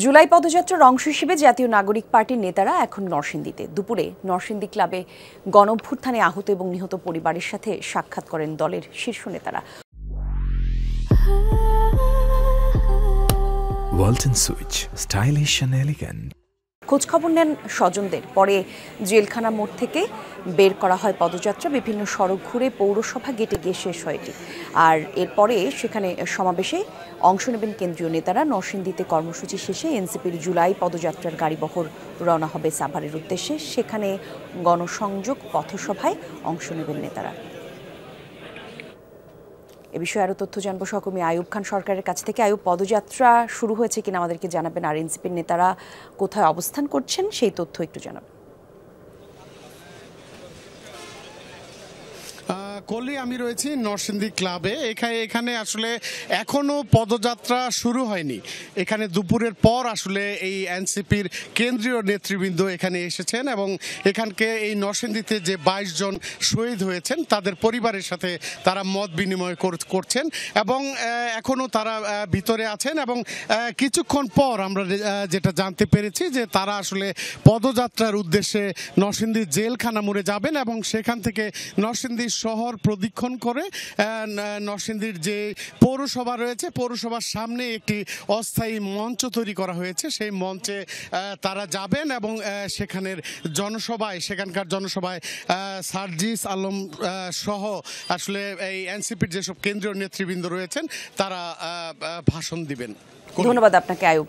জুলাই পদযাত্রার অংশ হিসেবে জাতীয় নাগরিক পার্টির নেতারা এখন নরসিংদীতে। দুপুরে নরসিংদী ক্লাবে গণঅভ্যুত্থানে আহত এবং নিহত পরিবারের সাথে সাক্ষাৎ করেন দলের শীর্ষ নেতারা। Walton switch, stylish and elegant. খোঁজখবর নেন স্বজনদের। পরে জেলখানা মোড় থেকে বের করা হয় পদযাত্রা। বিভিন্ন সড়ক ঘুরে পৌরসভা গেটে গিয়ে শেষ হয় এটি। আর এরপরে সেখানে সমাবেশে অংশ নেবেন কেন্দ্রীয় নেতারা। নরসিংদীতে কর্মসূচি শেষে এনসিপির জুলাই পদযাত্রার গাড়িবহর রওনা হবে সাভারের উদ্দেশ্যে। সেখানে গণসংযোগ পথসভায় অংশ নেবেন নেতারা। এ বিষয়ে আরও তথ্য জানবো সহকর্মী আয়ুব খান সরকারের কাছ থেকে। আয়ুব, পদযাত্রা শুরু হয়েছে কিনা আমাদেরকে জানাবেন, আর এনসিপির নেতারা কোথায় অবস্থান করছেন সেই তথ্য একটু জানাবেন। কলি, আমি রয়েছি নরসিংদী ক্লাবে। এখানে আসলে এখনো পদযাত্রা শুরু হয়নি। এখানে দুপুরের পর আসলে এই এনসিপির কেন্দ্রীয় নেতৃবৃন্দ এখানে এসেছেন এবং এখানকে এই নরসিংদীতে যে 22 জন শহীদ হয়েছেন তাদের পরিবারের সাথে তারা মত বিনিময় করছেন এবং এখনো তারা ভিতরে আছেন। এবং কিছুক্ষণ পর আমরা যেটা জানতে পেরেছি যে তারা আসলে পদযাত্রার উদ্দেশ্যে নরসিংদী জেলখানা মোড়ে যাবেন এবং সেখান থেকে নরসিংদী শহর প্রদক্ষিণ করে নরসিংদীর যে পৌরসভা রয়েছে পৌরসভার সামনে একটি অস্থায়ী মঞ্চ তৈরি করা হয়েছে। সেই মঞ্চে তারা যাবেন এবং সেখানকার জনসভায় সার্জিস আলম সহ আসলে এই এনসিপির যেসব কেন্দ্রীয় নেতৃবৃন্দ রয়েছেন তারা ভাষণ দিবেন। ধন্যবাদ আপনাকে আয়ুব।